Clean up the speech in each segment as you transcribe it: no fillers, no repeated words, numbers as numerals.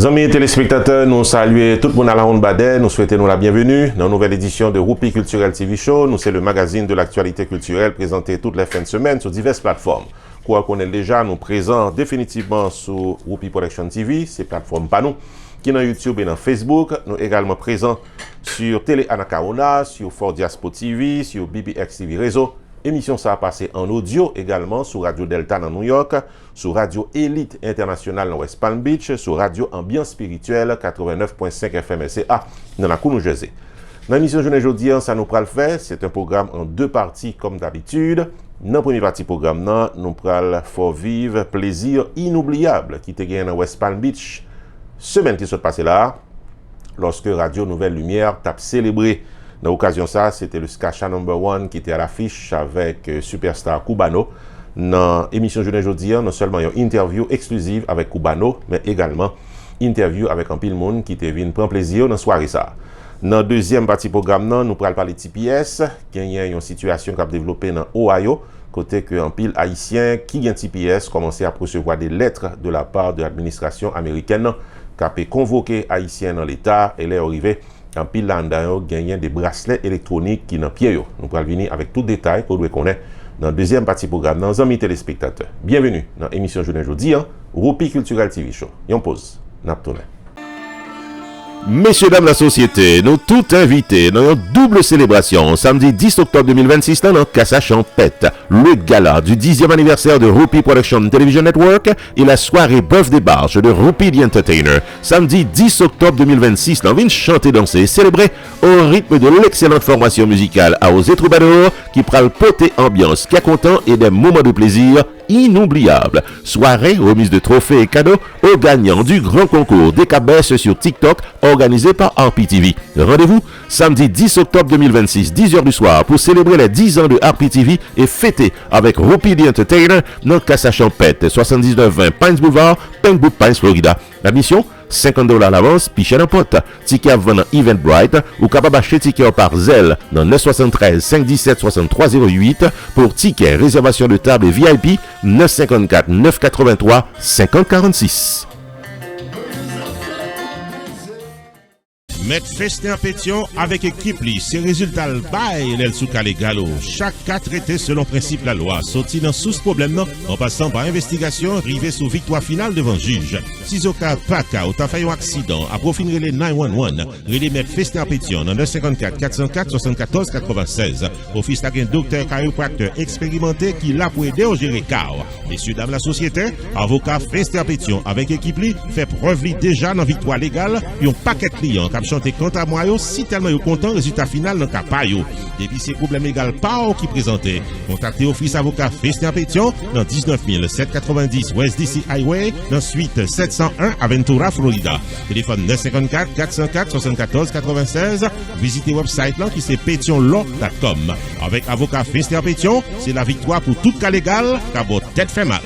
Amis téléspectateurs, nous saluons tout le monde à la ronde Badet, nous souhaitons la bienvenue dans une nouvelle édition de Roupi Culturel TV Show. Nous, c'est le magazine de l'actualité culturelle présenté toutes les fins de semaine sur diverses plateformes. Quoi qu'on ait déjà, nous présents définitivement sur Roupi Production TV, ces plateformes pas nous, qui sont dans YouTube et dans Facebook. Nous également présents sur Télé Anacaona, sur Fort Diaspo TV, sur BBX TV Réseau. Émission ça a passé en audio également sur Radio Delta dans New York, sur Radio Elite International dans West Palm Beach, sur Radio Ambiance Spirituelle 89.5 FM SCA dans la New Jersey. Dans l'émission Journée Jeudi, ça nous pral faire, c'est un programme en deux parties comme d'habitude. Dans la première partie programme, nous pral faire vivre plaisir inoubliable qui était gagné dans West Palm Beach semaine qui s'est passée là, lorsque Radio Nouvelle Lumière t'a célébré. Dans l'occasion ça, c'était le Skacha #1 qui était à l'affiche avec Superstar Cubano. Dans l'émission Journée Jeudi, non seulement une interview exclusive avec Cubano, mais également interview avec un pile monde qui était venu prendre plaisir dans la soirée ça. Dans la deuxième partie programme, nous parlons parler de TPS, qui a une situation qui a développé dans Ohio, côté que un pile haïtien qui a TPS commençait à recevoir des lettres de la part de l'administration américaine qui a convoqué haïtien dans l'État et les arrivé. En pile là, on gagne des bracelets électroniques qui dans pied. Nous allons venir avec tout détail qu'on doit connaître dans la deuxième partie programme dans amis téléspectateurs. Bienvenue dans l'émission Journée Jeudi, Roupi Culturel TV Show. On pause. Naptoné. Messieurs, dames, la société, nous tout invités dans une double célébration samedi 10 octobre 2026 dans Casa Champette, le gala du 10e anniversaire de Roupi Production Television Network et la soirée Birthday Bash de Roupi the Entertainer. Samedi 10 octobre 2026, dans une chanter, danser et célébrer au rythme de l'excellente formation musicale à Osé Troubadour qui pral poter ambiance, qui a content et des moments de plaisir inoubliables. Soirée, remise de trophées et cadeaux aux gagnants du grand concours des cabesses sur TikTok organisé par RPTV. Rendez-vous samedi 10 octobre 2026, 10h du soir pour célébrer les 10 ans de RPTV et fêter avec Roupi the Entertainer dans Casa Champette, 7920 Pines Boulevard, Pembroke Pines, Florida. La mission $50 à l'avance, puis chez n'importe. Ticket à vendre dans Eventbrite ou capable acheter ticket par Zelle dans 973 517 6308 pour ticket, réservation de table et VIP 954 983 5046. Mettre Festin Pétion avec équipe li, c'est résultat le bail l'el sous calé galo. Chaque cas traité selon principe la loi, sorti dans sous problème non, en passant par investigation, arrivé sous victoire finale devant juge. Si au cas pas cas, ou t'as fait un accident, à profiter les 911, relais mettre Festin Pétion dans 954 404 74 96. Office d'un docteur chiropracteur expérimenté qui l'a pour aider au gérer cas. Messieurs, dames, la société, avocat Festin Pétion avec équipe li, fait preuve li déjà dans victoire légale, et un paquet de clients qui chanter quant à moi, si tellement yo content, résultat final dans cas pas yo. Depuis ces problèmes légaux pas qui présenté. Contactez Office Avocat Festin Pétion dans 19 790 West DC Highway, dans suite 701 Aventura, Florida. Téléphone 954 404 74 96. Visitez website là qui c'est pétionlaw.com. Avec Avocat Festin Pétion, c'est la victoire pour tout cas légal, car votre tête fait mal.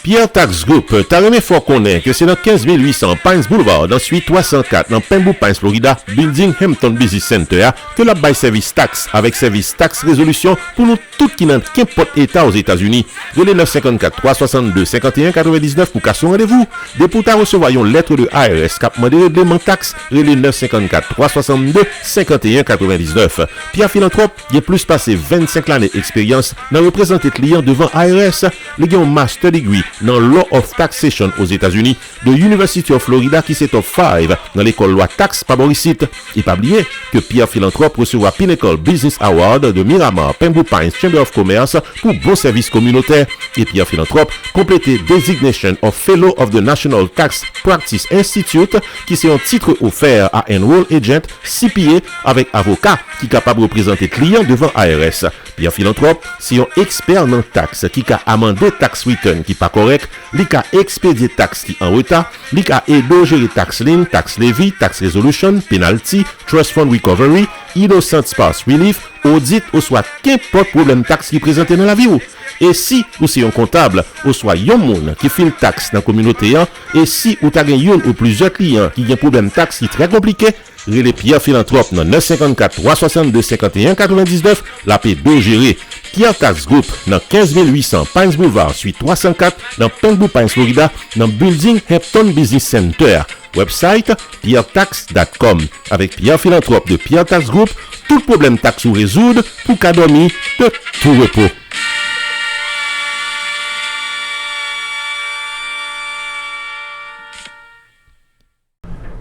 Pierre Tax Group, t'as remis fort connaître que c'est dans 15800 Pines Boulevard, dans suite 304, dans Pembroke Pines, Florida, Building Hampton Business Center, que la bail service tax avec service tax résolution pour nous tout qui n'ont qu'importe état aux États-Unis. De les 954 362 51 99 pour casser rendez-vous. Des pour recevoir une lettre de IRS cap demandé règlement taxe, les 954 362 51 99. Pierre Philanthrope, il a plus passé 25 années d'expérience dans représenter clients devant IRS, les gars ont master degree dans Law of Taxation aux États-Unis de University of Florida qui s'est top 5 dans l'école loi taxe par Borisite. Et pas oublier que Pierre Philanthrope recevra Pinnacle Business Award de Miramar Pembroke Pines Chamber of Commerce pour bon service communautaire. Et Pierre Philanthrope complété Designation of Fellow of the National Tax Practice Institute qui c'est un titre offert à Enroll Agent CPA avec avocat qui est capable de représenter client devant ARS. Pierre Philanthrope, c'est un expert dans taxe qui a amendé tax return qui pas correct, li a expédié taxe qui en retard, li a aidé gérer tax lien, tax levy, tax resolution, penalty, trust fund recovery, innocent spouse relief, audit ou soit qu'importe problème taxe qui présente dans la vie ou. Et si ou c'est un comptable ou soit yon moun qui file taxe dans la communauté et si ou t'as un ou plusieurs clients qui ont un problème taxe qui très compliqué, Relais Pierre Philanthrope dans 954 362 51 99, la P2 géré. Pierre Tax Group dans 15800 Pines Boulevard, suite 304 dans Pengbou Pines, Florida, dans Building Hampton Business Center. Website pierretax.com. Avec Pierre Philanthrope de Pierre Tax Group, tout problème taxe ou résoudre pour qu'à dormir de tout repos.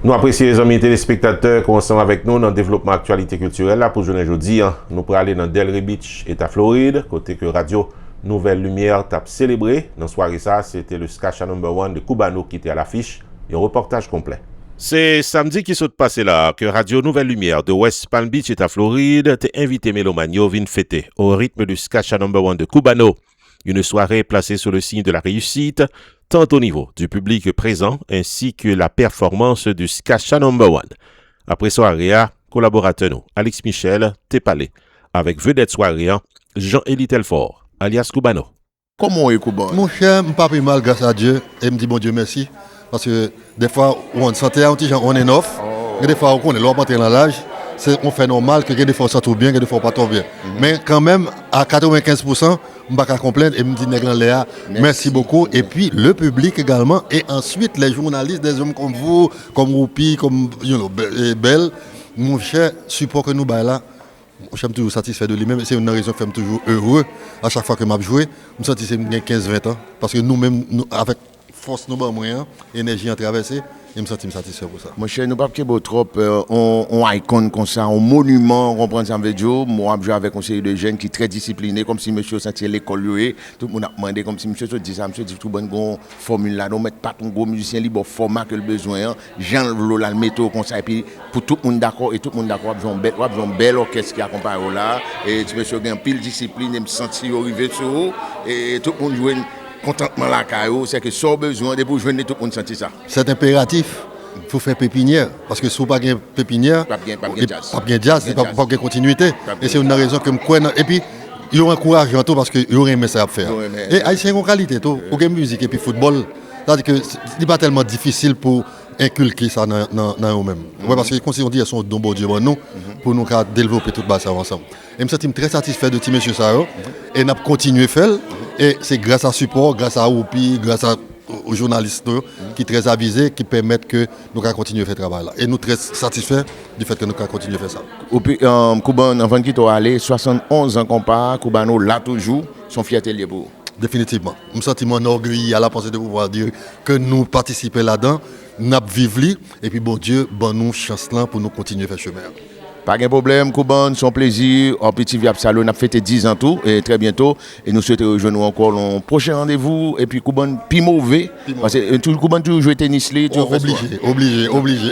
Nous apprécions les amis téléspectateurs qui sont avec nous dans le développement actualité culturelle. Là, pour journée aujourd'hui, nous pourrons aller dans Delray Beach, État Floride, côté que Radio Nouvelle Lumière t'a célébré. Dans la soirée, ça, c'était le Skacha No. 1 de Cubano qui était à l'affiche. Et un reportage complet. C'est samedi qui s'est passé là que Radio Nouvelle Lumière de West Palm Beach, État Floride, t'a invité Mélomanio vin fêter au rythme du Skacha No. 1 de Cubano. Une soirée placée sous le signe de la réussite, tant au niveau du public présent ainsi que la performance du Skacha No. 1. Après soirée, collaborateur nous, Alex Michel, Tépalé, avec vedette soirée, Jean-Élie Telfort, alias Cubano. Comment est Cubano? Mon cher, je ne pas mal grâce à Dieu et me dit bon Dieu merci. Parce que des fois, on se sentait un petit genre, on est neuf, et des fois, on est loin dans l'âge. On fait normal que des fois ça tourne bien, que des fois pas trop bien. Mais quand même, à 95%, je ne vais pas complaindre et me dit Léa, merci beaucoup. Et puis le public également. Et ensuite, les journalistes, des hommes comme vous, comme Roupi, comme Belle, mon cher, support que nous là. Je suis toujours satisfait de lui-même. C'est une raison qui fait toujours heureux à chaque fois que je joue. Je me sens 15-20 ans. Parce que nous-mêmes, avec force, nous avons moyen, énergie à traverser. Je me sens satisfait pour ça. Mon cher, nous ne pouvons pas trop on icône comme ça, un monument, on comprend ça avec Joe. Moi, je joue avec un conseiller de jeunes qui est très discipliné, comme si monsieur sentait l'école. Tout le monde a demandé, comme si monsieur se dit ça, monsieur dit tout bon gon formule là, non mettre pas ton gros musicien libre format que le besoin. Jean Lola le métaux comme ça et puis pour tout le monde d'accord et tout le monde d'accord, on un bel orchestre qui accompagne là et tu monsieur gagne pile discipline et me sentir arrivé sur et tout le monde joue contentement la caillou, c'est que sans besoin de pour joindre tout le monde sentir ça. C'est impératif. Il faut faire pépinière. Parce que si vous n'avez pas de pépinière, pas de jazz, pas de continuité. Et c'est une raison que je crois. Et puis, il y a un courage en tout parce qu'il y a un message à faire. Et Haïtien ont une qualité, tout. Pour la musique et puis football, c'est-à-dire que ce n'est pas tellement difficile pour inculquer ça dans eux-mêmes. Parce que, comme si on dit, ils sont don bon Dieu pour nous développer tout ça ensemble. Et je me sens très satisfait de M. Sao. Et nous avons continué à faire. Et c'est grâce à support, grâce à Oupi, grâce aux journalistes qui sont très avisés, qui permettent que nous continuions à faire ce travail-là. Et nous sommes très satisfaits du fait que nous continuons à faire ça. Oupi, Cubano, avant qu'il soit allé, 71 ans qu'on part, Cubano là toujours, son fierté lié pour. Définitivement. Je me sens orgueilli à la pensée de pouvoir dire que nous participons là-dedans, nous vivons, et puis bon Dieu, nous chance là pour nous continuer à faire chemin. Pas de problème, Cubano, son plaisir. En petit Viap Salon, on a fêté 10 ans tout, et très bientôt. Et nous souhaitons rejoindre encore le prochain rendez-vous. Et puis Cubano, plus mauvais. Parce que Cubano toujours joué tennis. Obligé.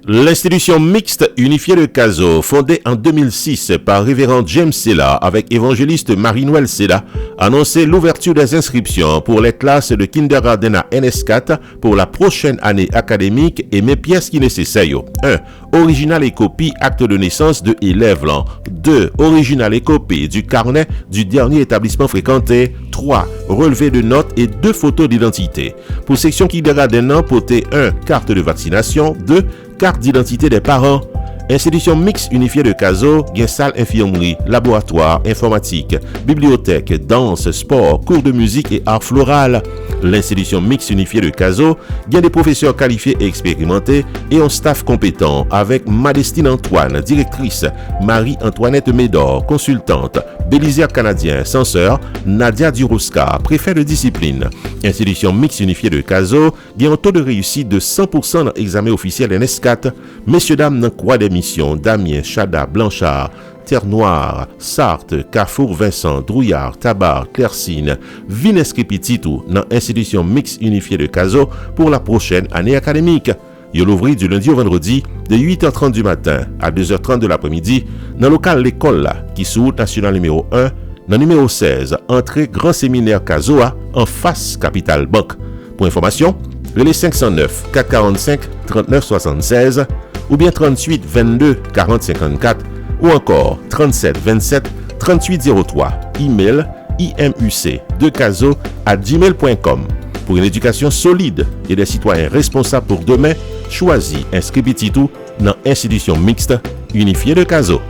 L'institution mixte unifiée de Caso, fondée en 2006 par révérend James Sella avec évangéliste Marie-Noël Sella, annonçait l'ouverture des inscriptions pour les classes de kindergarten à NS4 pour la prochaine année académique et mes pièces qui nécessaires. 1. Original et copie acte de naissance de élève l'an. 2. Original et copie du carnet du dernier établissement fréquenté. 3. Relevé de notes et 2 photos d'identité. Pour section kindergarten, portez 1. Carte de vaccination. 2. Carte d'identité des parents. Institution mixte unifiée de Caso, gain salle infirmerie, laboratoire, informatique, bibliothèque, danse, sport, cours de musique et art floral. L'institution mixte unifiée de Caso gain des professeurs qualifiés et expérimentés et un staff compétent avec Madestine Antoine, directrice, Marie-Antoinette Médor, consultante, Bélisaire Canadien, censeur, Nadia Durouska, préfet de discipline. Institution mixte unifiée de Caso gain un taux de réussite de 100% dans l'examen officiel NS4. Messieurs, dames, dans quoi des missions, Damien, Chada, Blanchard, Terre-Noire, Sarthe, Carrefour Vincent, Drouillard, Tabar, Clercine, Vinesque Petitou dans l'institution mixte unifiée de Caso pour la prochaine année académique. Il ouvrit du lundi au vendredi de 8h30 du matin à 2h30 de l'après-midi dans le local l'école qui sous route nationale numéro 1, dans numéro 16, entrée Grand Séminaire Casoa en face Capital Banque. Pour information, relais 509 445 39 76 ou bien 38 22 40 54 ou encore 37 27 38 03. Email imuc2caso@gmail.com. Pour une éducation solide et des citoyens responsables pour demain, choisi inscrit petit tout dans l'institution mixte unifiée de Caso.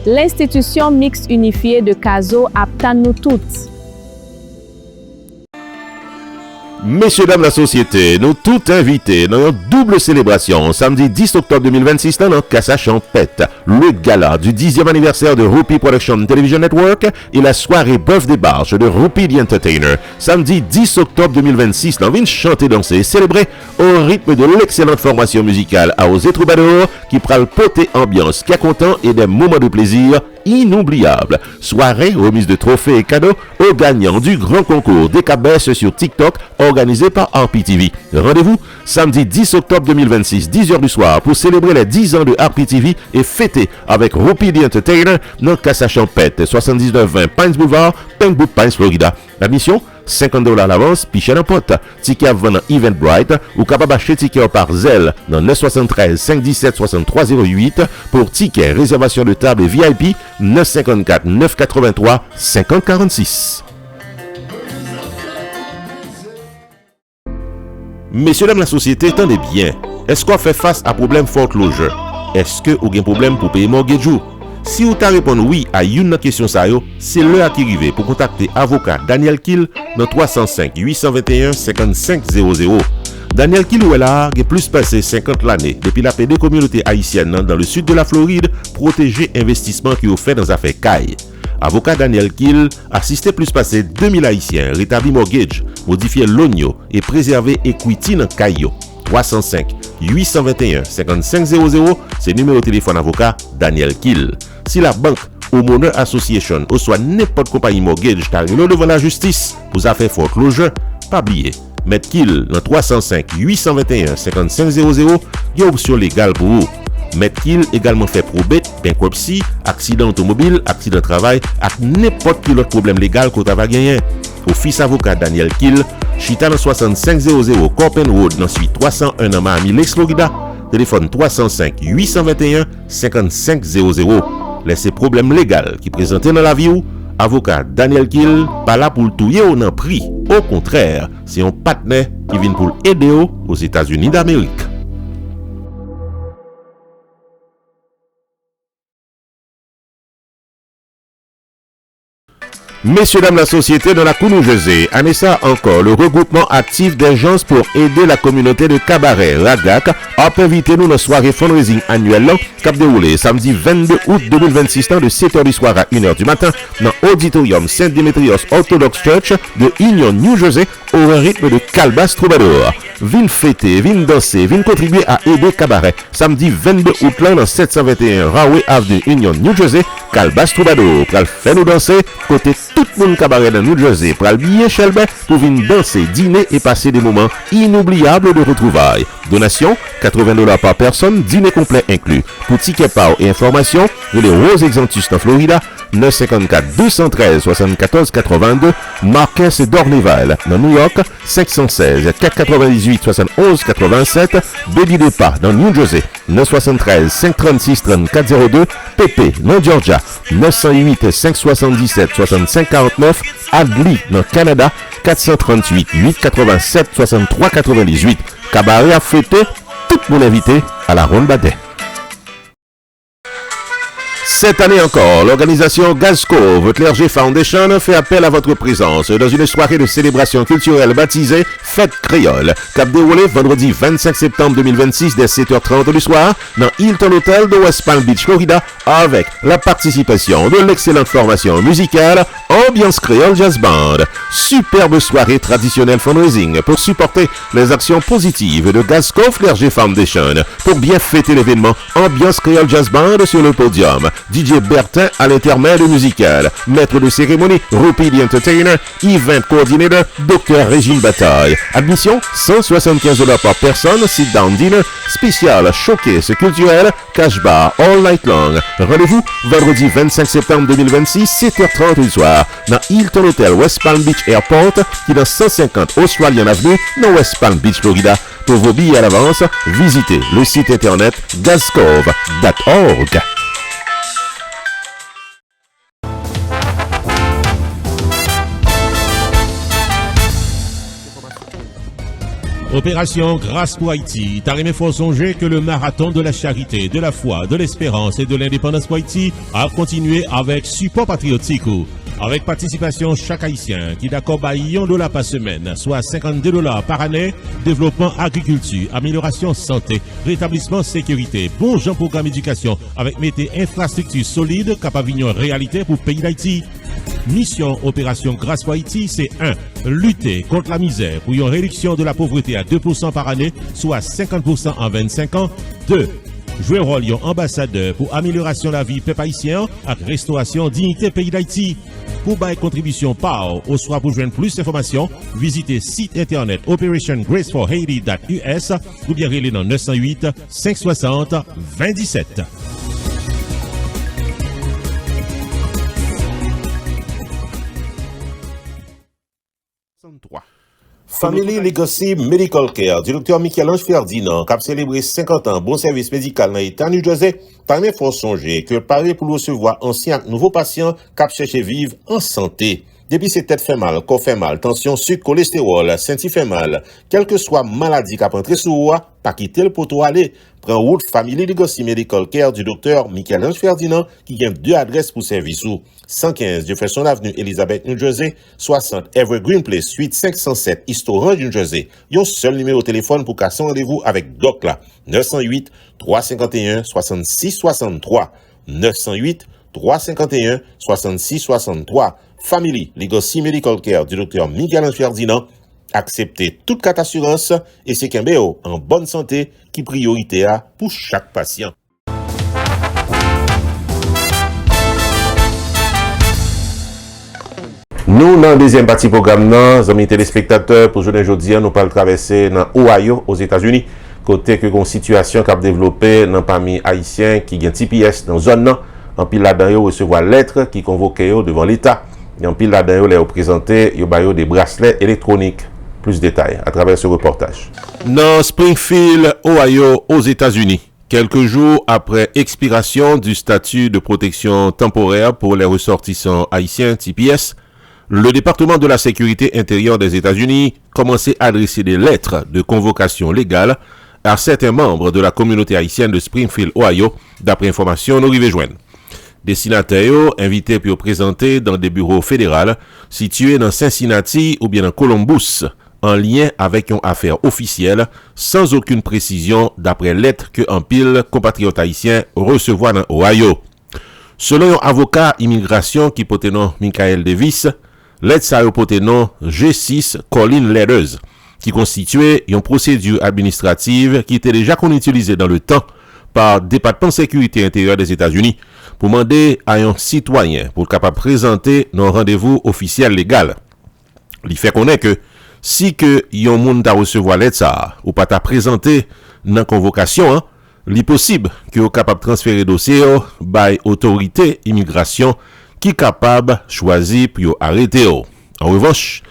L'institution mixte unifiée de Caso attend nous toutes. Messieurs, dames, la société, nous tous invités dans une double célébration samedi 10 octobre 2026 dans Casa Champette, le gala du 10e anniversaire de Rupi Production Television Network et la soirée birthday bash de Rupi the Entertainer. Samedi 10 octobre 2026, dans vient chanter, danser et célébrer au rythme de l'excellente formation musicale à Osé Troubadour qui pral poter ambiance, qui a content et des moments de plaisir inoubliable. Soirée, remise de trophées et cadeaux aux gagnants du grand concours des cabesses sur TikTok organisé par RPTV. Rendez-vous samedi 10 octobre 2026, 10h du soir pour célébrer les 10 ans de RPTV et fêter avec Rupi the Entertainer dans Casa Champette, 7920 Pines Boulevard, Pembroke Pines, Florida. Admission $50 à l'avance, puis chez n'importe. Ticket à vendre dans Eventbrite ou capable acheter ticket par Zelle dans 973 517 6308 pour ticket, réservation de table et VIP 954 983 5046. Messieurs, dames, la société, attendez bien. Est-ce qu'on fait face à problème foreclosure? Est-ce que vous avez un problème pour payer mortgage? Si vous répondez oui à une question, c'est l'heure qui arrive pour contacter avocat Daniel Kill dans 305 821 5500. Daniel Kill est là, il a plus passé 50 l'année depuis la PD communauté haïtienne dans le sud de la Floride, protéger investissement qui ont fait dans affaires caille. Avocat Daniel Kill assisté plus passé 2000 haïtiens, rétabli mortgage, modifier l'ogno et préserver equity dans caillou. 305 821 5500, c'est le numéro de téléphone avocat Daniel Kill. Si la banque Homeowner Association ou soit n'importe compagnie mortgage t'arrive devant la justice pour affaire foreclosure, pas oublier. Mettre Kill dans 305 821 5500, il y a une option légale pour vous. Mettre Kill également fait probate, bankruptcy, accident automobile, accident de travail, avec n'importe quel autre problème légal que vous avez gagné. Office avocat Daniel Kill, Chita dans 6500 Corpen Road dans suite 301 à Miami, Florida. Téléphone 305 821 5500. Laissez problème légal qui présentent dans la vie ou avocat Daniel Kill pas là pour le touiller ou non prix. Au contraire, c'est un partenaire qui vient pour aider aux États-Unis d'Amérique. Messieurs, dames, la société de la New-Jersey, Anessa encore, le regroupement actif d'agences pour aider la communauté de Cabaret, RAGAC, a invité nous dans la soirée fundraising annuelle cap déroulé samedi 22 août 2026 de 7h du soir à 1h du matin dans l'auditorium Saint-Démétrios Orthodox Church de Union, New Jersey, au rythme de Calbas Troubadour. Vin fêter, vin danser, vin contribuer à aider Cabaret. Samedi 22 août là dans 721 Rahway Avenue, Union, New Jersey, Calbas Troubadour. Pral faire nous danser côté tout le monde Cabaret dans New Jersey. Pral billet Shelby pour venir danser, dîner et passer des moments inoubliables de retrouvailles. Donation $80 par personne, dîner complet inclus. Pour ticket par et information, les Rose Exantus dans Florida, 954 213 74 82, Marquès d'Orneval dans New York, 516 498 71 87, Baby Depart dans New Jersey, 973 536 34 02, PP dans Georgia, 908 577 65 49, Adli dans Canada, 438 887 63 98. Cabaret a fêté tout mon invité à la Ronde Badet. Cette année encore, l'organisation Gazco, votre Clergé Foundation, fait appel à votre présence dans une soirée de célébration culturelle baptisée Fête Créole, cap déroulé vendredi 25 septembre 2026 dès 7h30 du soir dans Hilton Hotel de West Palm Beach, Florida, avec la participation de l'excellente formation musicale Ambiance Créole Jazz Band. Superbe soirée traditionnelle fundraising pour supporter les actions positives de Gazco Clergé Foundation pour bien fêter l'événement Ambiance Créole Jazz Band sur le podium. DJ Bertin à l'intermède musical, maître de cérémonie Rupi the Entertainer, event coordinator Dr Régine Bataille. Admission $175 par personne, sit down dinner, spécial showcase culturel, cash bar all night long. Rendez-vous vendredi 25 septembre 2026, 7h30 du soir, dans Hilton Hotel West Palm Beach Airport, qui est dans 150 Australian Avenue, dans West Palm Beach, Florida. Pour vos billets à l'avance, visitez le site internet gazcove.org. Opération Grâce pour Haïti. T'as aimé faut songer que le marathon de la charité, de la foi, de l'espérance et de l'indépendance pour Haïti a continué avec support patriotique. Avec participation chaque Haïtien qui d'accord à $1 par semaine, soit $52 par année, développement agriculture, amélioration santé, rétablissement sécurité, bon genre programme éducation avec mettez infrastructure solide capable de réalité pour le pays d'Haïti. Mission Opération Grâce pour Haïti, c'est 1. Lutter contre la misère pour une réduction de la pauvreté à 2% par année, soit 50% en 25 ans. 2. Jouer rôle ambassadeur pour amélioration de la vie peuple haïtien avec restauration dignité pays d'Haïti. Pour bailler contribution par ou soit pour joindre plus d'informations, visitez site internet operationgraceforhaiti.us ou bien relais dans 908 560 2017. Family Legacy Medical Care, du Dr. Michel-Ange Ferdinand, qui a célébré 50 ans bon service médical dans l'État New Jersey, parmi faut songer que paré pour recevoir anciens et nouveaux patients qui cherchent vivre en santé. Depuis ces têtes fait mal, corps fait mal, tension, sucre, cholestérol, senti fait mal, quelle que soit maladie qui a rentré sous vous, pas quitter le poteau aller. Prends route Family Legacy Medical Care du Dr. Michel-Ange Ferdinand qui gagne 2 adresses pour service ou 115 Jefferson Avenue, Elizabeth, New Jersey, 60 Evergreen Place, suite 507 East Orange, New Jersey. Yon seul numéro de téléphone pour casser rendez-vous avec Doc là, 908 351 66 63 908 351 66 63. Family Legacy Medical Care du Dr. Michel-Ange Ferdinand. Acceptez toute carte assurance et c'est qu'un BO en bonne santé qui priorité a pour chaque patient. Nous, dans la deuxième partie programme, nos amis téléspectateurs, pour journée aujourd'hui, nous parlons traverser dans Ohio, aux États-Unis, côté que une situation qui a développé dans parmi Haïtiens qui ont TPS dans la zone, en pile là-dedans, recevoir lettres qui convoquent devant l'État. Et en pile là-dedans, les représentés, ils ont des bracelets électroniques. Plus de détails à travers ce reportage. Dans Springfield, Ohio, aux États-Unis, quelques jours après expiration du statut de protection temporaire pour les ressortissants haïtiens TPS, le département de la sécurité intérieure des États-Unis commençait à adresser des lettres de convocation légale à certains membres de la communauté haïtienne de Springfield, Ohio, d'après information nous arrivés joindre. Destinataires invités pour présenter dans des bureaux fédéraux situés dans Cincinnati ou bien dans Columbus, en lien avec une affaire officielle, sans aucune précision d'après lettre que un pile compatriotes haïtiens recevoir dans Ohio. Selon un avocat immigration qui porte nom Michael Davis, lettre ça porte nom G6 Colin Letters, qui constituait une procédure administrative qui était déjà utilisée dans le temps par le département de sécurité intérieure des États-Unis pour demander à un citoyen pour capable présenter un rendez-vous officiel légal. Il fait connaître que si que yon moun ta recevoir lettre ça ou pas ta présenter dans convocation, li possible que vous capable transférer dossier by autorité immigration qui capable choisir pour arrêter. En revanche,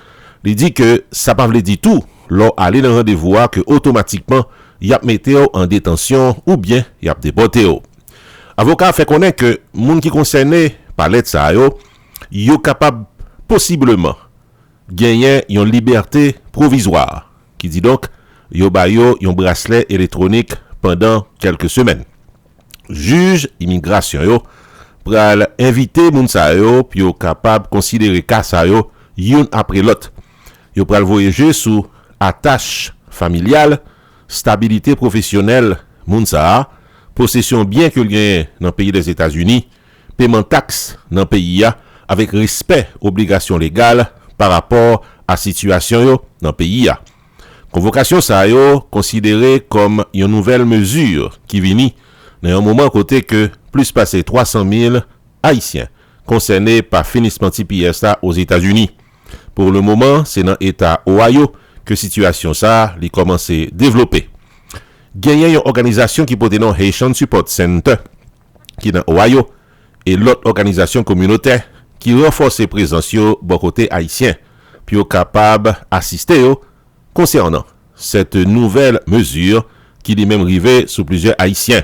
il dit que ça pas veut dire tout lors aller dans rendez-vous que automatiquement y a metté en détention ou bien y a déporté. Avocat fait connaître que moun qui concerné par lettre ça yo capable possiblement gagner une liberté provisoire, qui dit donc yo bayo un bracelet électronique pendant quelques semaines. Juge immigration yo pral inviter moun sa yo puis yo capable considérer cas sa yo yon après l'autre. Yo pral voyager sous attache familiale, stabilité professionnelle moun sa, possession bien que gagne dans le pays des États-Unis, paiement taxe dans le pays avec respect obligations légales par rapport à situation yo dans le pays. Convocation ça yo considéré comme une nouvelle mesure qui vini dans un moment côté que plus passé 300 000 Haïtiens concernés par finissement TPS aux États-Unis. Pour le moment, c'est dans l'État Ohio que situation ça li commencé développer. Gagné une organisation qui porte nom Haitian Support Center qui dans Ohio et l'autre organisation communautaire qui renforce ses présences bon côté haïtien puis capable assister concernant cette nouvelle mesure qui lui même rivé sous plusieurs haïtiens.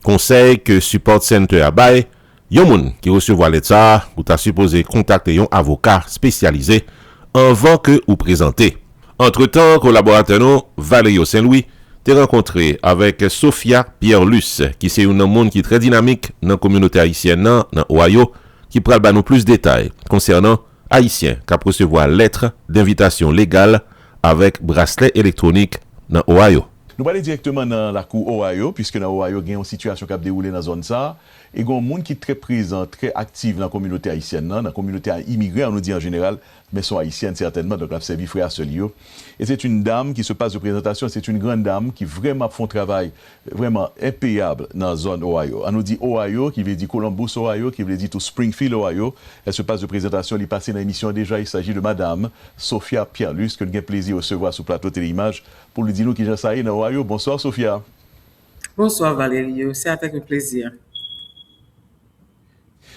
Conseil que Support Center a bail yon moun qui recevoir l'état ou t'a supposé contacter un avocat spécialisé avant que ou présenter. Entre-temps, collaborateur nous, Valério Saint-Louis, t'es rencontré avec Sophia Pierre-Luce, qui c'est une monde qui est très dynamique dans la communauté haïtienne, dans Ohio, qui prend nous plus de détails concernant Haïtiens qui a recevoir lettre d'invitation légale avec bracelet électronique dans Ohio. Nous allons aller directement dans la cour Ohio, puisque dans Ohio, il y a une situation qui a déroulé dans la zone ça. Et il y a un monde qui est très présent, très actif dans la communauté haïtienne, dans la communauté immigrée, on nous dit en général, mais sont haïtiennes certainement, donc la servi frère Solio. Et c'est une dame qui se passe de présentation, c'est une grande dame qui vraiment fait un travail vraiment impayable dans la zone Ohio. On nous dit Ohio, qui veut dire Columbus, Ohio, qui veut dire tout Springfield, Ohio. Elle se passe de présentation, elle est passée dans l'émission déjà, il s'agit de madame Sophia Pierre-Luce, que nous avons plaisir de recevoir sur le plateau Téléimage pour lui dire nous qui j'en sais dans Ohio. Bonsoir Sophia. Bonsoir Valérie, c'est avec un plaisir.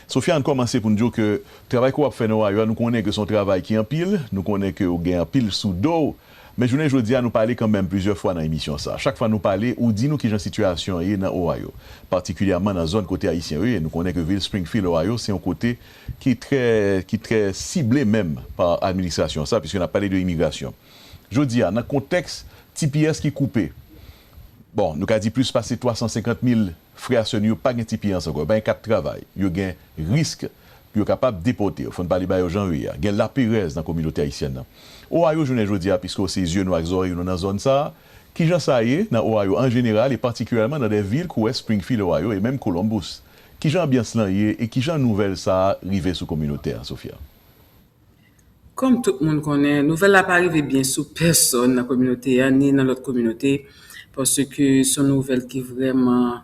Sophia a commencé pour nous dire que le travail qu'on a fait dans Ohio, nous connaissons que son travail qui est en pile, nous connaissons que vous avez en pile sous dos. Mais je voulais dire, nous parler quand même plusieurs fois dans l'émission ça. Chaque fois nous parler, ou dit nous qui est en situation dans Ohio, particulièrement dans la zone côté haïtien. Et nous connaissons que ville Springfield, Ohio, c'est un côté qui est très ciblé même par l'administration ça, puisqu'on a parlé de l'immigration. Je dis, dans le contexte TPS qui est coupé, bon, nous avons dit plus passer 350 000 frères sœurs, ils n'ont pas de TPS encore, ben cap travail, ils ont un risque, puis ils sont capables de déporter. Il faut parler de gens, il y a la Pérez dans la communauté haïtienne. Ohio, je ne dis pas, puisque ces yeux noirs, ils sont dans la zone ça, qui j'en sais, dans Ohio en général, et particulièrement dans des villes comme Springfield, Ohio, et même Columbus, qui j'en bien cela et qui j'en nouvelle ça arrivé sous communautaire, Sophia. Comme tout le monde connaît, nouvelle n'a pas arrivé bien sous personne dans la communauté, ni dans l'autre communauté, parce que c'est une nouvelle qui vraiment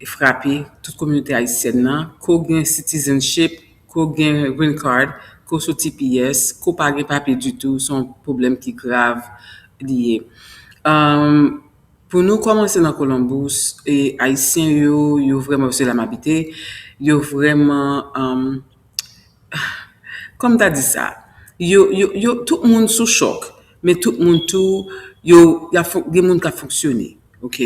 frappé toute communauté haïtienne, qu'on gagne citizenship, qu'on gagne green card, qu'on soit TPS, qu'on pas de papier du tout, c'est un problème qui est grave lié. Pour nous commencer dans Columbus, et haïtiens yo vraiment c'est la m'habiter, yo vraiment comme tu as dit ça, tout le monde sous choc, mais tout le monde tout y a des monde qui a fonctionné, OK?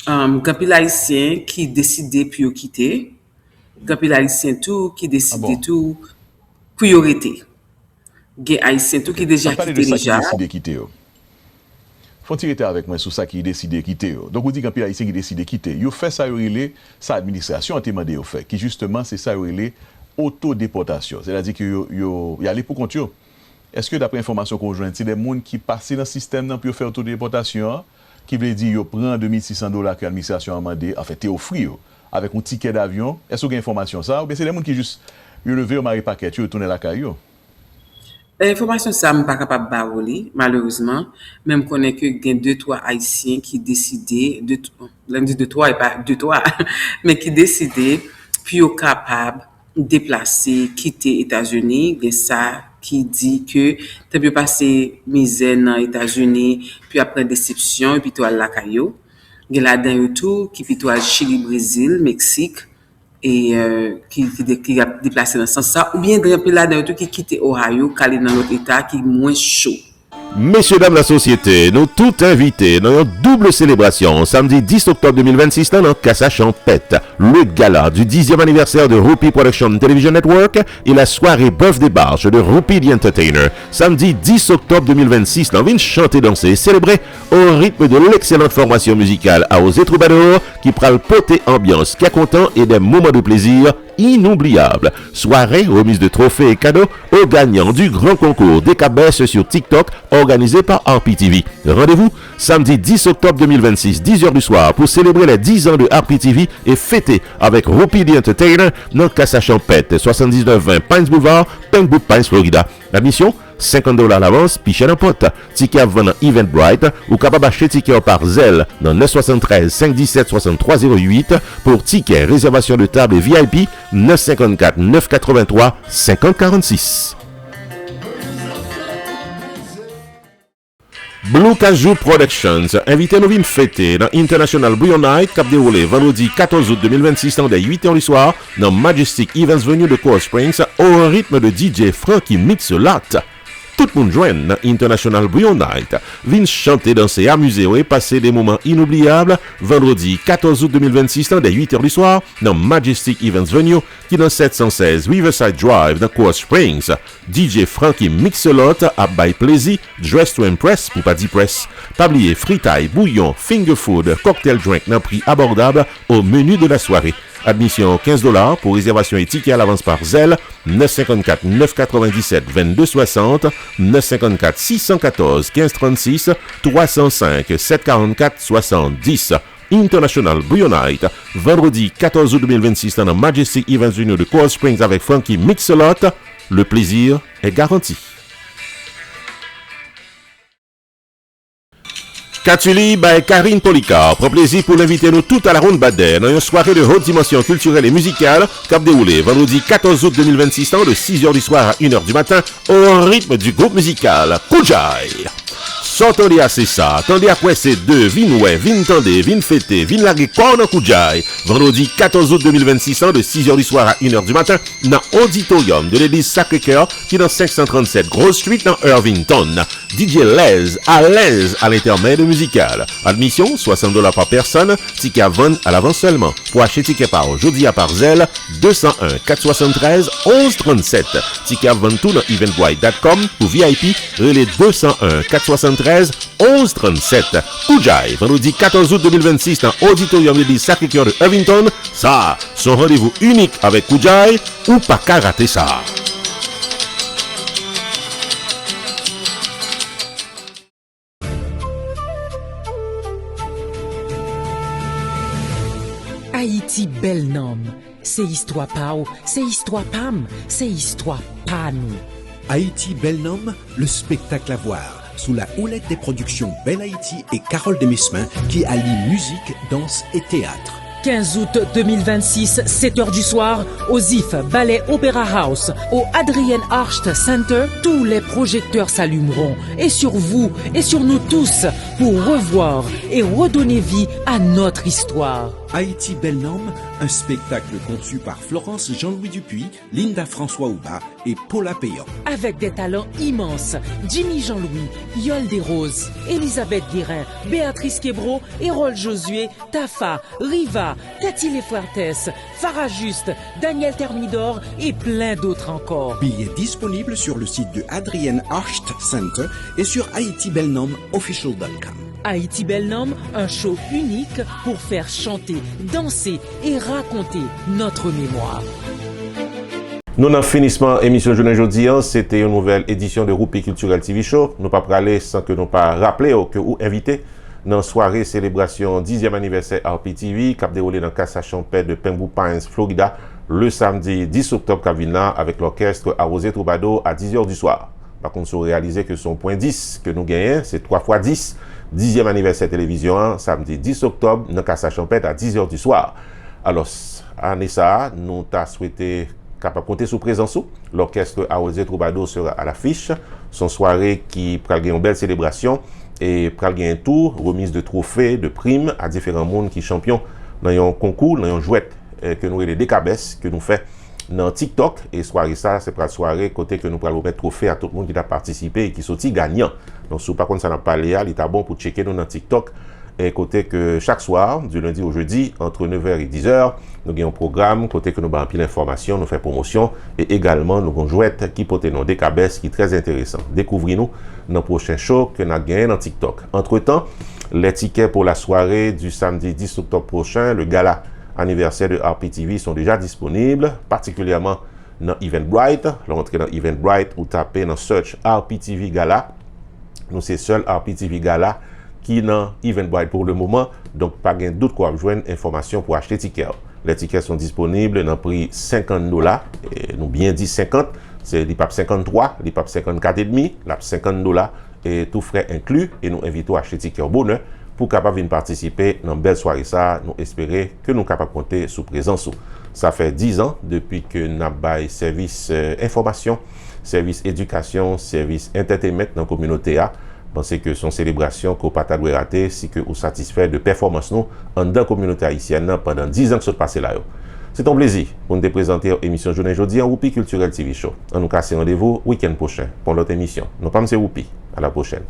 Gapil haïtien qui décidé puis quitter, gapil haïtien tout qui décidé tout puis arrêter. Gay haïtien tout qui déjà quitté déjà. Décidé quitter. Faut tirer avec moi sur ça qui décidé quitter. Donc on dit gapil haïtien qui décidé quitter. Yo fait ça relé sa administration a demandé au fait qui justement c'est ça relé autodéportation. C'est-à-dire que yo y aller pour compte yo. Est-ce que d'après information conjointe, c'est des gens qui passent dans le système pour faire autodéportation qui veut dire yo prend $2,600 que l'administration a demandé, en fait, t'es offert avec un ticket d'avion. Est-ce que vous avez information ça ou bien c'est des gens qui juste yo levé au mari paquet, yo tourner la caillou? L'information ça me pas capable baroler malheureusement, même connaît que gain 2-3 haïtiens qui décidaient lundi de 3 et pas 2-3 mais qui décidaient puis au capable déplacer quitter États-Unis, et ça qui dit que tu peux passer misère dans les États-Unis, puis après déception, et puis toi la caillou. Il y a là-dedans tout, qui puis toi Chili, Brésil, Mexique, et qui a déplacé dans ce sens ça, ou bien là-dedans tout qui quitte Ohio, qui est dans l'autre État, qui est moins chaud. Messieurs, dames, la société, nous tous invités dans une double célébration samedi 10 octobre 2026 dans Casa Champette, le gala du 10e anniversaire de Rupi Production Television Network et la soirée Birthday Bash de Rupi the Entertainer. Samedi 10 octobre 2026, dans une chanter, danser et célébrer au rythme de l'excellente formation musicale à Osé Troubadour qui prend le poté ambiance qui a content et des moments de plaisir inoubliable. Soirée, remise de trophées et cadeaux aux gagnants du grand concours des cabesses sur TikTok organisé par RPTV. Rendez-vous samedi 10 octobre 2026, 10h du soir pour célébrer les 10 ans de RPTV et fêter avec Rupi the Entertainer dans Casa Champette, 7920 Pines Boulevard, Penwood Pines, Florida. Admission $50 à l'avance, puis chez n'importe. Ticket à vendre dans Eventbrite ou capable acheter ticket par Zelle dans 973 517 6308 pour ticket, réservation de table et VIP 954 983 5046. Blue Cajou Productions invite nous à fêter dans International Bouillon Night cap déroulé vendredi 14 août 2026 dans 8h du soir dans Majestic Events Venue de Coral Springs au rythme de DJ Frankie Mixolat. tout le monde joigne dans International Bouillon Night. Vin chanter, danser, amuser et passer des moments inoubliables vendredi 14 août 2026 dès 8h du soir dans Majestic Events Venue qui dans 716 Riverside Drive dans Coral Springs. DJ Frankie Mixelot a bail plaisir, dress to impress pour pas dire press. Pas oublier fritaille, bouillon, finger food, cocktail drink dans prix abordable au menu de la soirée. Admission $15 pour réservation et ticket à l'avance par Zelle 954 997 2260 954 614 1536 305 744 70. International Bouillon Night, vendredi 14 août 2026 dans Majestic Events Junior de Coral Springs avec Frankie Mixelot. Le plaisir est garanti. Katuli by Karine Policard prend plaisir pour l'inviter nous tout à la Ronde Baden dans une soirée de haute dimension culturelle et musicale qui a déroulé vendredi 14 août 2026 de 6h du soir à 1h du matin au rythme du groupe musical Koujai. Sortez à c'est ça, attendez après ces deux, vin ouais, vin tendez, vin fêté, vin largué corps dans Koujai. Vendredi 14 août 2026 de 6h du soir à 1h du matin dans l'auditorium de l'église Sacré-Cœur qui est dans 537 Grove Street dans Irvington. DJ Les, à l'aise à l'intermède musical. Admission $60 par personne, ticket à vendre à l'avance seulement. Pour acheter ticket par jeudi à Parzel, 201 473 1137. Ticket à vendre tout dans eventbrite.com pour VIP, relais 201 473 1137. Koujai, vendredi 14 août 2026 dans l'auditorium de l'église Sacré-Cœur de Irvington. Ça, son rendez-vous unique avec Koujai ou pas qu'à rater ça. Haïti bel nom, c'est histoire pao, c'est histoire pam, c'est histoire pas nous. Haïti bel nom, le spectacle à voir, sous la houlette des productions Belle Haïti et Carole Demesmin qui allient musique, danse et théâtre. 15 août 2026, 7h du soir, au ZIF Ballet Opera House, au Adrienne Arsht Center, tous les projecteurs s'allumeront. Et sur vous, et sur nous tous, pour revoir et redonner vie à notre histoire. Haïti Bel Nom, un spectacle conçu par Florence Jean-Louis Dupuis, Linda François Ouba et Paula Payan. Avec des talents immenses, Jimmy Jean-Louis, Yol Desroses, Elisabeth Guérin, Béatrice Quebro, Hérol Josué, Tafa, Riva, Tati Lefuertes, Farah Juste, Daniel Thermidor et plein d'autres encore. Billets disponibles sur le site de Adrienne Arsht Center et sur haitibelnom.official.com. Haïti Bel Nom, un show unique pour faire chanter, danser et raconter notre mémoire. Nous avons finissement émission journée aujourd'hui, c'était une nouvelle édition de Roupi Culturel TV Show. Nous ne pouvons pas parler sans que nous pas rappeler que vous invitez dans la soirée célébration 10e anniversaire RPTV qui a déroulé dans Casa Champêtre de Pembroke Pines, Florida, le samedi 10 octobre avec l'orchestre Arrosé Troubado à 10h du soir. Par contre, il faut réaliser que son point 10 que nous gagnons, c'est 3x10. 10e anniversaire télévision, samedi 10 octobre, dans Casa Champêtre à 10h du soir. Alors, année ça, nous avons souhaité capable compter sous présence. L'orchestre Arrosé Troubado sera à l'affiche. Son soirée qui prend une belle célébration et prend un tour, remise de trophées, de primes à différents mondes qui champions dans un concours, dans un jouet que nous les décabesses que nous fait dans TikTok. Et soirée ça, c'est pour la soirée côté que nous pourrons remettre trophée à tout le monde qui a participé et qui sorti gagnant. Donc, si par contre ça n'a pas l'air, il est bon pour checker nous dans TikTok. Et côté que chaque soir, du lundi au jeudi, entre 9h et 10h, nous avons un programme, côté que nous avons pile d'informations, nous faisons promotion, et également nous avons jouet qui portent nos décabesses qui est très intéressant. Découvrez-nous dans le prochain show que nous avons gagné dans TikTok. Entre-temps, les tickets pour la soirée du samedi 10 octobre prochain, le gala anniversaire de RPTV sont déjà disponibles, particulièrement dans Eventbrite. L'entrée dans Eventbrite ou tapez dans search RPTV Gala. Nous c'est seul RPTV Gala qui est dans Eventbrite pour le moment, donc pas de doute qu'on va joindre information pour acheter tickets. Les tickets sont disponibles dans le prix $50, et nous bien dit 50, c'est l'IPAP 53, l'IPAP 54,5, l'IPAP $50 et tout frais inclus, et nous invitons à acheter tickets au bonheur pour capable venir participer dans une belle soirée ça, nous espérons que nous capable compter sous présence. Ça fait 10 ans depuis que nous avons service information, service éducation, service entertainment dans la communauté. Pensez que son célébration qu'on pas doit rater si que vous satisfait de performance nous en dans la communauté haïtienne pendant 10 ans que ça passé là. C'est un plaisir pour nous présenter l'émission Journée Jeudi en Roupi Culturel TV Show. On nous casse rendez-vous week-end prochain pour l'autre émission. Nous pas M. Roupi. À la prochaine.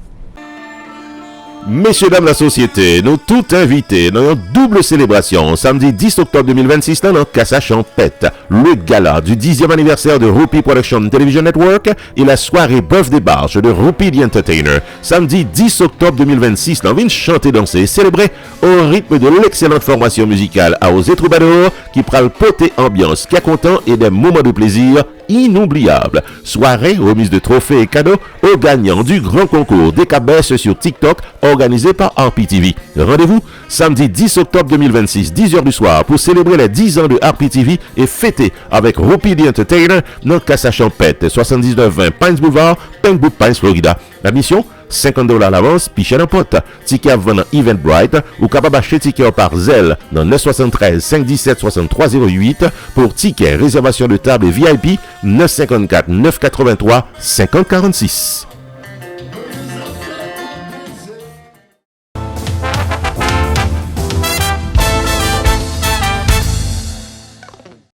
Messieurs, dames, la société, nous tout invités dans une double célébration samedi 10 octobre 2026 dans Casa Champette, le gala du 10e anniversaire de Roupi Production Television Network et la soirée Birthday Bash de Roupi the Entertainer. Samedi 10 octobre 2026, dans une chanter, danser et célébrer au rythme de l'excellente formation musicale à Osé Troubadour qui prend le poté ambiance qui a content et des moments de plaisir inoubliables. Soirée, remise de trophées et cadeaux aux gagnants du grand concours des cabesses sur TikTok organisé par RPTV. Rendez-vous samedi 10 octobre 2026, 10h du soir pour célébrer les 10 ans de RPTV et fêter avec Roupi the Entertainer dans Casa Champette, 7920 Pines Boulevard, Pembroke Pines, Florida. La mission $50 à l'avance, piché en pote. Ticket à vendre dans Eventbrite ou capable d'acheter ticket par Zelle dans 973 517 6308 pour ticket, réservation de table et VIP 954 983 5046.